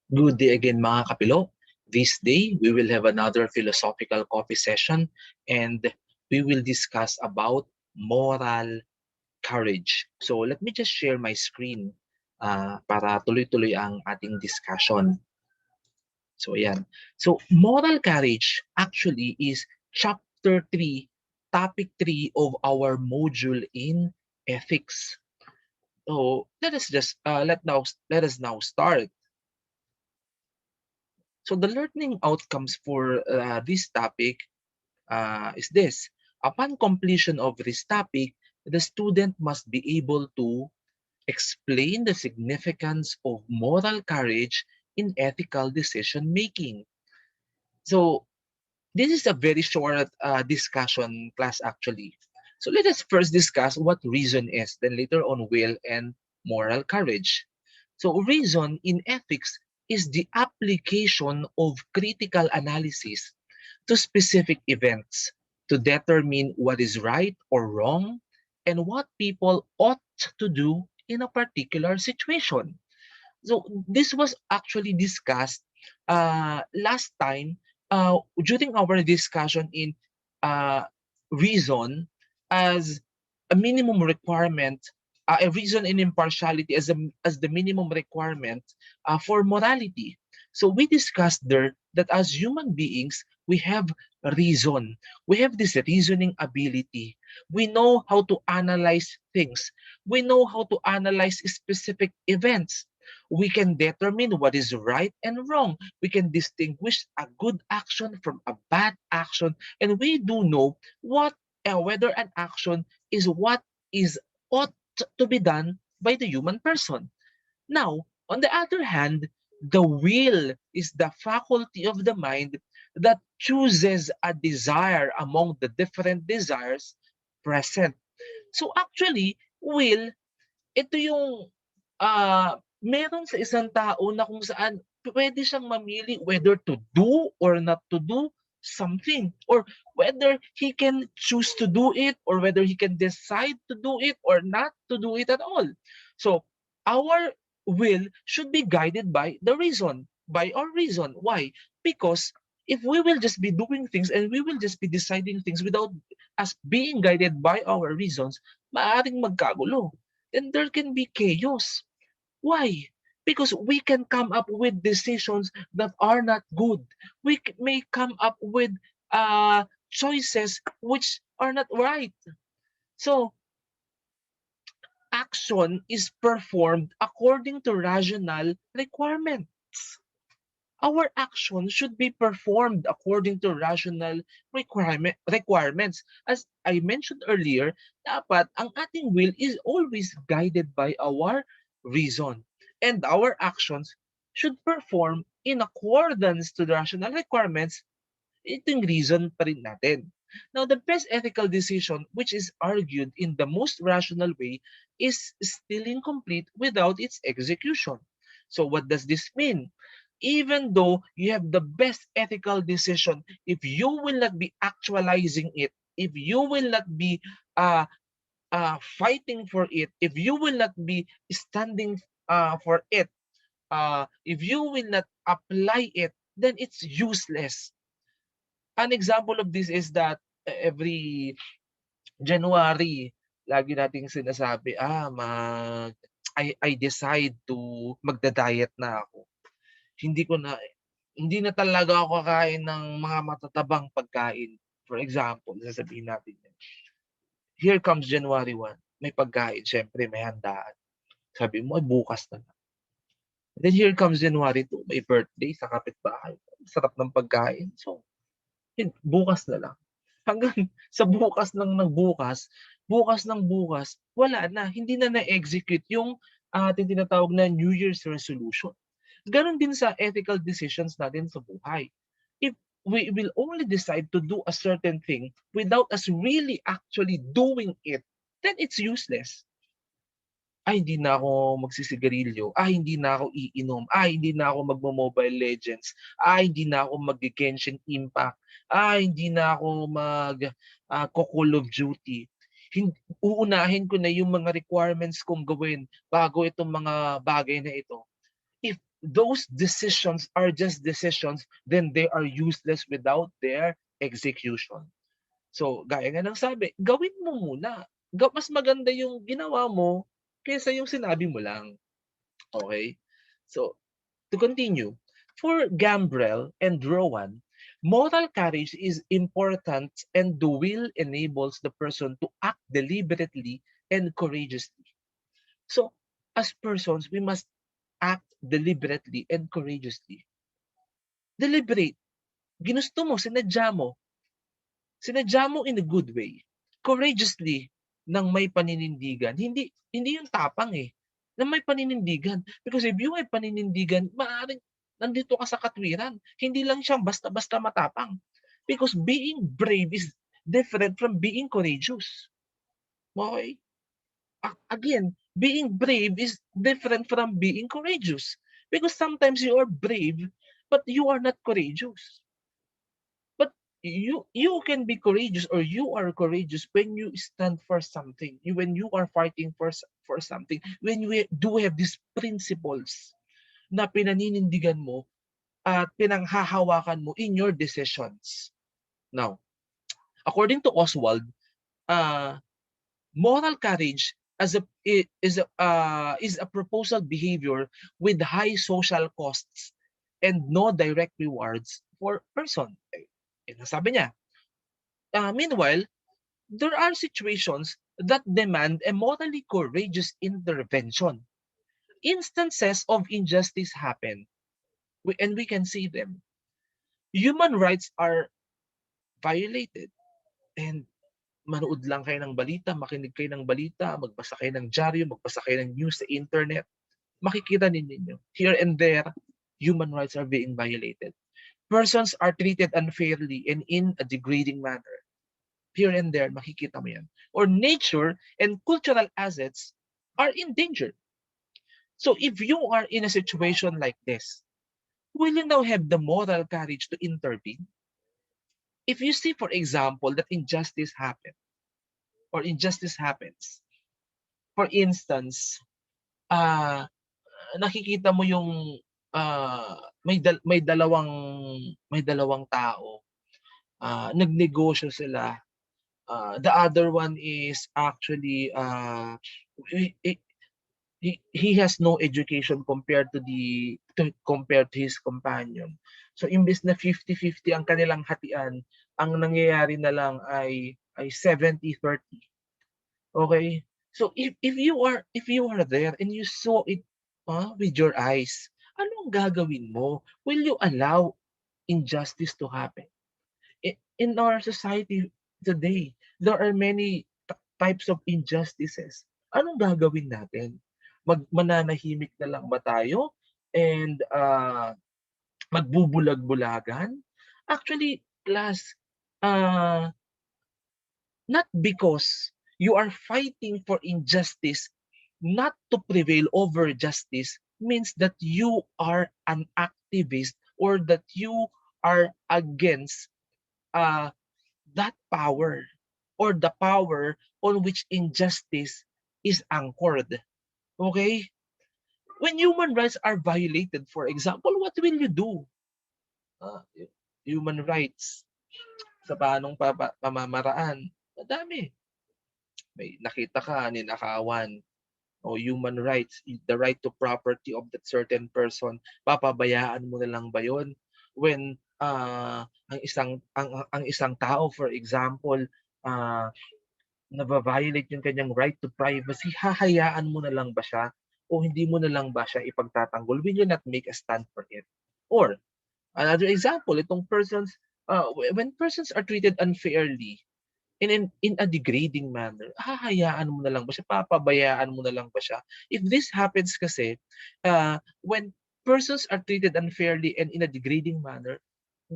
Good day again mga kapilo. This day, we will have another philosophical coffee session and we will discuss about moral courage. So let me just share my screen para tuloy-tuloy ang ating discussion. So ayan. So moral courage actually is chapter 3, topic 3 of our module in ethics. So let us just let us now start. So the learning outcomes for this topic is this. Upon completion of this topic, the student must be able to explain the significance of moral courage in ethical decision making. So this is a very short discussion class actually. So let us first discuss what reason is, then later on will and moral courage. So reason in ethics is the application of critical analysis to specific events to determine what is right or wrong and what people ought to do in a particular situation. So this was actually discussed last time during our discussion in uh, reason as a minimum requirement, a reason in impartiality as the minimum requirement for morality. So we discussed there that as human beings, we have reason. We have this reasoning ability. We know how to analyze things. We know how to analyze specific events. We can determine what is right and wrong. We can distinguish a good action from a bad action. And we do know what whether an action is what is ought to be done by the human person. Now, on the other hand, the will is the faculty of the mind that chooses a desire among the different desires present. So actually, will, ito yung meron sa isang tao na kung saan pwede siyang mamili whether to do or not to do something, or whether he can choose to do it or whether he can decide to do it or not to do it at all. So our will should be guided by the reason, by our reason. Why? Because if we will just be doing things and we will just be deciding things without us being guided by our reasons, maaaring magkagulo. Then there can be chaos. Why? Because we can come up with decisions that are not good. We may come up with choices which are not right. So action is performed according to rational requirements. Our action should be performed according to rational requirements. As I mentioned earlier, dapat ang ating will is always guided by our reason. And our actions should perform in accordance to the rational requirements. Ito yung reason pa rin natin. Now, the best ethical decision which is argued in the most rational way is still incomplete without its execution. So what does this mean? Even though you have the best ethical decision, if you will not be actualizing it, if you will not be fighting for it, if you will not be standing for it, if you will not apply it, then it's useless. An example of this is that every January, lagi nating sinasabi, I decide to magda-diet na ako. Hindi na talaga ako kakain ng mga matatabang pagkain. For example, sasabihin natin yan. Here comes January 1, may pagkain, syempre may handaan. Sabi mo, ay bukas na lang. Then here comes January 2, may birthday sa kapitbahay. Sarap ng pagkain. So, bukas na lang. Hanggang sa bukas ng bukas, wala na. Hindi na na-execute yung ating tinatawag na New Year's resolution. Ganon din sa ethical decisions natin sa buhay. If we will only decide to do a certain thing without us really actually doing it, then it's useless. Hindi na ako magsisigarilyo, hindi na ako iinom, hindi na ako magmo-Mobile Legends, hindi na ako mag-Genshin Impact, hindi na ako Call of Duty. Uunahin ko na yung mga requirements kong gawin bago itong mga bagay na ito. If those decisions are just decisions, then they are useless without their execution. So, gaya nga ng sabi, gawin mo muna. Mas maganda yung ginawa mo kaysa yung sinabi mo lang. Okay? So, to continue, for Gambrel and Rowan, moral courage is important and the will enables the person to act deliberately and courageously. So, as persons, we must act deliberately and courageously. Deliberate. Ginusto mo, sinadya mo. Sinadya mo in a good way. Courageously, nang may paninindigan. Hindi yung tapang eh. Nang may paninindigan. Because if you have paninindigan, maaaring nandito ka sa katwiran. Hindi lang siyang basta-basta matapang. Because being brave is different from being courageous. Okay? Again, being brave is different from being courageous. Because sometimes you are brave, but you are not courageous. But you can be courageous, or you are courageous when you stand for something. When you are fighting for something. When you do have these principles na pinaninindigan mo at pinanghahawakan mo in your decisions. Now, according to Oswald, moral courage is a proposal behavior with high social costs and no direct rewards for person. Sabi niya, meanwhile, there are situations that demand a morally courageous intervention. Instances of injustice happen, and we can see them. Human rights are violated, and manood lang kayo ng balita, makinig kayo ng balita, magbasa kayo ng dyaryo, magbasa kayo ng news sa internet, makikita ninyo, here and there, human rights are being violated. Persons are treated unfairly and in a degrading manner. Here and there, makikita mo yan. Or nature and cultural assets are in danger. So if you are in a situation like this, will you now have the moral courage to intervene? If you see, for example, that injustice happens, or injustice happens, for instance, nakikita mo yung may dalawang tao, nagnegosyo sila. The other one is actually he has no education compared to his companion. So imbes na 50-50 ang kanilang hatian, ang nangyayari na lang ay 70-30. Okay? So if you are there and you saw it with your eyes, anong gagawin mo? Will you allow injustice to happen? In our society today, there are many types of injustices. Anong gagawin natin? Mananahimik na lang ba tayo and magbubulag-bulagan? Actually, class, not because you are fighting for injustice, not to prevail over justice, means that you are an activist or that you are against that power or the power on which injustice is anchored. Okay? When human rights are violated, for example, what will you do? Human rights sa paanong pamamaraan? Madami. May nakita ka, ninakawan, o human rights, the right to property of that certain person, papabayaan mo na lang ba yun? When ang isang tao, for example, nababiolate yung kanyang right to privacy, hahayaan mo na lang ba siya? O hindi mo na lang ba siya ipagtatanggol? Will you not make a stand for it? Or, another example, when persons are treated unfairly, in a degrading manner, hahayaan mo na lang ba siya? Papabayaan mo na lang ba siya? If this happens kasi, when persons are treated unfairly and in a degrading manner,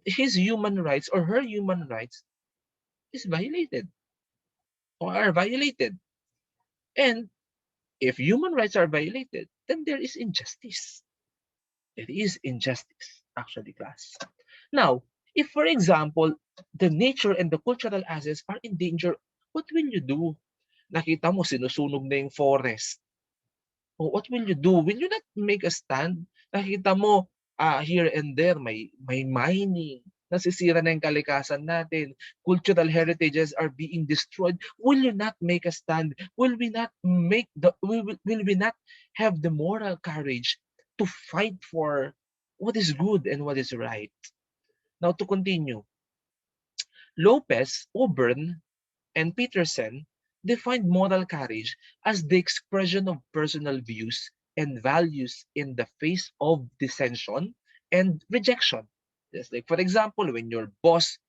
his human rights or her human rights is violated or are violated. And if human rights are violated, then there is injustice. There is injustice, actually, class. Now, if, for example, the nature and the cultural assets are in danger, what will you do? Nakita mo, sinusunog na yung forest. What will you do? Will you not make a stand? nakikita mo here and there may mining, nasisira na yung kalikasan natin, cultural heritages are being destroyed. Will you not make a stand? Will we not will we not have the moral courage to fight for what is good and what is right? Now to continue, Lopez, Auburn, and Peterson defined moral courage as the expression of personal views and values in the face of dissension and rejection. Just like, for example, when your boss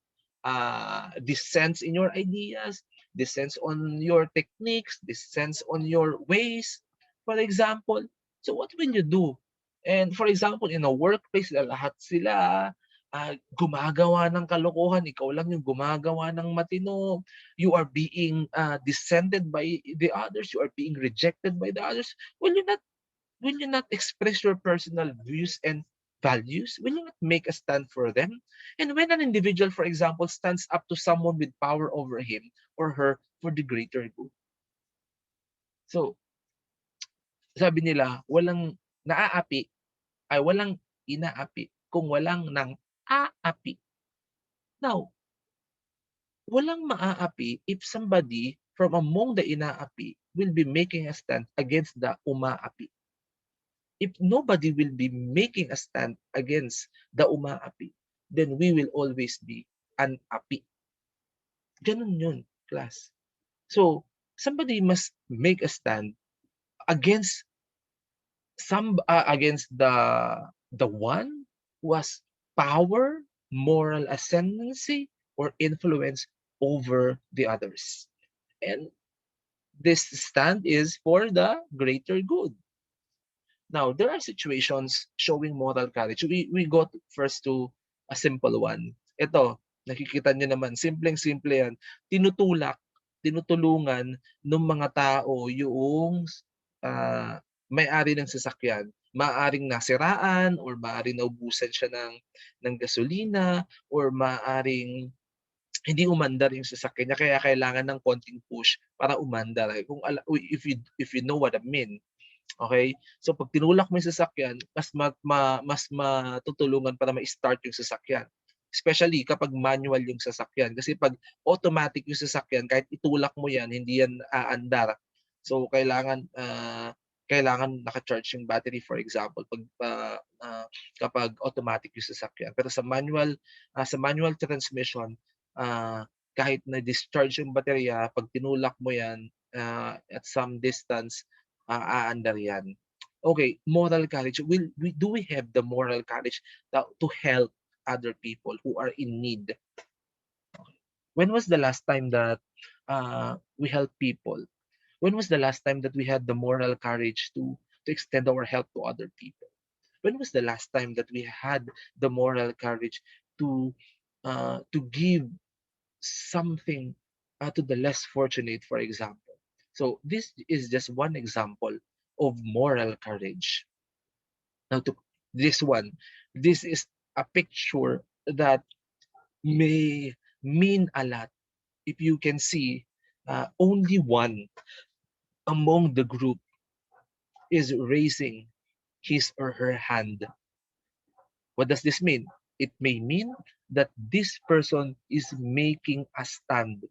dissents in your ideas, dissents on your techniques, dissents on your ways, for example. So what will you do? And for example, in a workplace, lahat sila gumagawa ng kalokohan, ikaw lang yung gumagawa ng matino, you are being dissented by the others, you are being rejected by the others. Will you not express your personal views and values? Will you not make a stand for them? And when an individual, for example, stands up to someone with power over him or her for the greater good. So, sabi nila, walang inaapi kung walang nang aapi. Now, walang maaapi if somebody from among the inaapi will be making a stand against the umaapi. If nobody will be making a stand against the umaapi, then we will always be an api. Ganun yun, class. So, somebody must make a stand against against the one who has power, moral ascendancy, or influence over the others. And this stand is for the greater good. Now, there are situations showing moral courage. We go first to a simple one. Ito, nakikita niyo naman, simpleng-simple yan. Tinutulungan ng mga tao yung may-ari ng sasakyan. Maaaring nasiraan or maaaring naubusan siya ng gasolina or maaaring hindi umandar yung sasakyan niya kaya kailangan ng konting push para umandar. If you know what I mean. Okay? So pag tinulak mo yung sasakyan, mas matutulungan para ma-start yung sasakyan. Especially kapag manual yung sasakyan. Kasi pag automatic yung sasakyan, kahit itulak mo yan, hindi yan aandar. So kailangan naka-charge yung battery, for example, kapag automatic yung sasakyan. Pero sa manual transmission, kahit na-discharge yung baterya, pag tinulak mo yan at some distance, aandar yan. Okay, moral courage. Do we have the moral courage to help other people who are in need? When was the last time that we help people? When was the last time that we had the moral courage to extend our help to other people? When was the last time that we had the moral courage to give something to the less fortunate, for example? So this is just one example of moral courage. Now to this one, this is a picture that may mean a lot. If you can see, only one among the group is raising his or her hand. What does this mean? It may mean that this person is making a stand.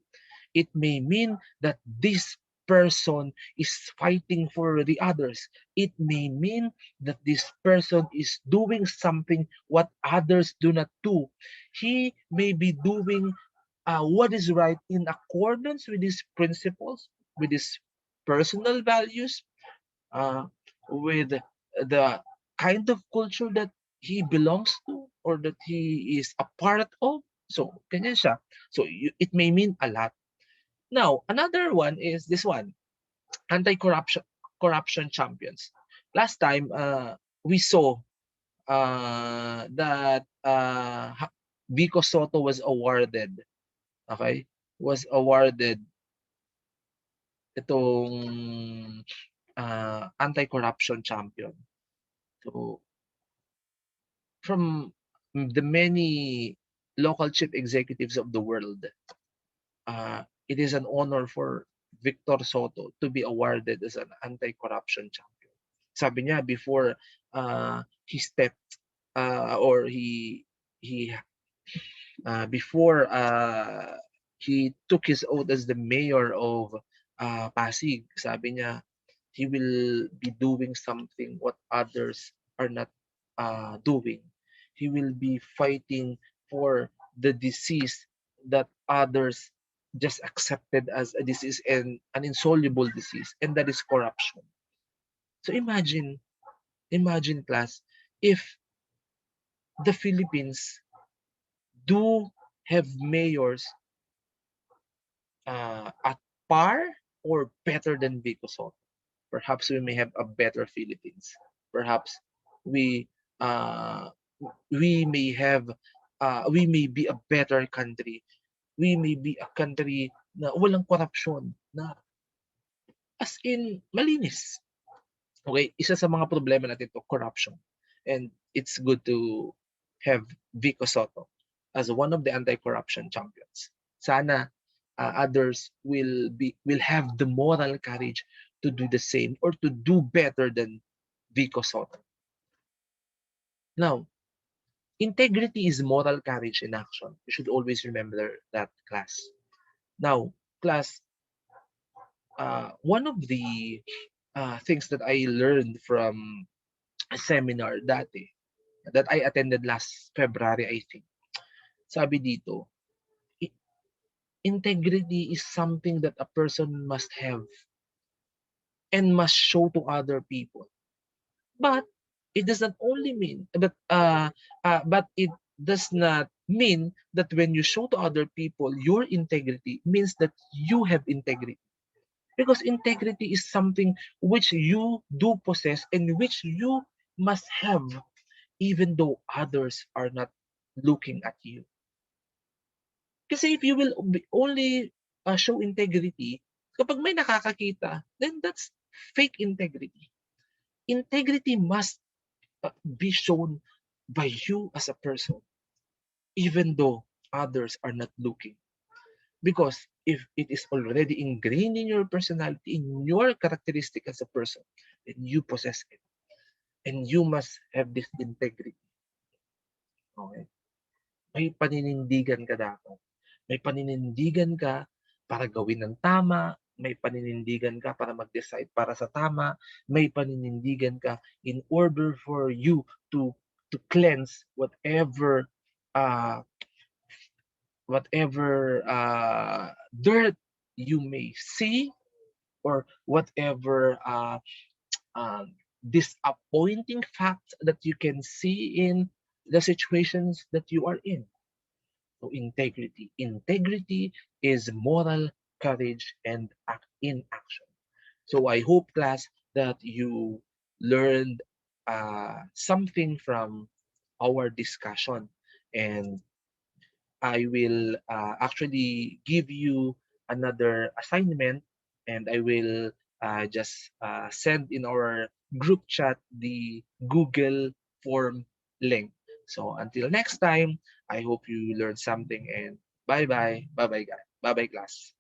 It may mean that this person is fighting for the others. It may mean that this person is doing something what others do not do. He may be doing what is right in accordance with his principles, with his personal values, with the kind of culture that he belongs to or that he is a part of. So, ganyan siya. So, it may mean a lot. Now, another one is this one, anti-corruption champions. Last time, we saw that Vico Soto was awarded, okay, was awarded itong anti-corruption champion. So, from the many local chief executives of the world, it is an honor for Victor Soto to be awarded as an anti-corruption champion. Sabi niya before he stepped or he before he took his oath as the mayor of Pasig, sabi niya he will be doing something what others are not doing. He will be fighting for the disease that others just accepted as a disease and an insoluble disease, and that is corruption. So imagine class, if the Philippines do have mayors at par or better than Vico Soto, perhaps we may have a better Philippines. Perhaps we uh, we may have we may be a better country. We may be a country na walang korupsyon, na as in malinis. Okay, isa sa mga problema natin to, corruption. And it's good to have Vico Soto as one of the anti-corruption champions. Sana others will have the moral courage to do the same or to do better than Vico Soto. Now, integrity is moral courage in action. You should always remember that, class. Now, class, one of the things that I learned from a seminar dati that I attended last February, I think. Sabi dito, integrity is something that a person must have and must show to other people. But it does not only mean that but it does not mean that when you show to other people your integrity means that you have integrity. Because integrity is something which you do possess and which you must have even though others are not looking at you. Kasi if you will only show integrity, kapag may nakakakita, then that's fake integrity. Integrity must be shown by you as a person, even though others are not looking. Because if it is already ingrained in your personality, in your characteristic as a person, then you possess it. And you must have this integrity. Okay? May paninindigan ka dapat. May paninindigan ka para gawin ng tama, may paninindigan ka para mag-decide para sa tama, may paninindigan ka in order for you to cleanse whatever dirt you may see or whatever disappointing facts that you can see in the situations that you are in. So integrity. Integrity is moral courage and act in action. So I hope, class, that you learned something from our discussion, and I will actually give you another assignment, and I will just send in our group chat the Google form link. So until next time, I hope you learned something, and bye bye, bye bye guys, bye bye class.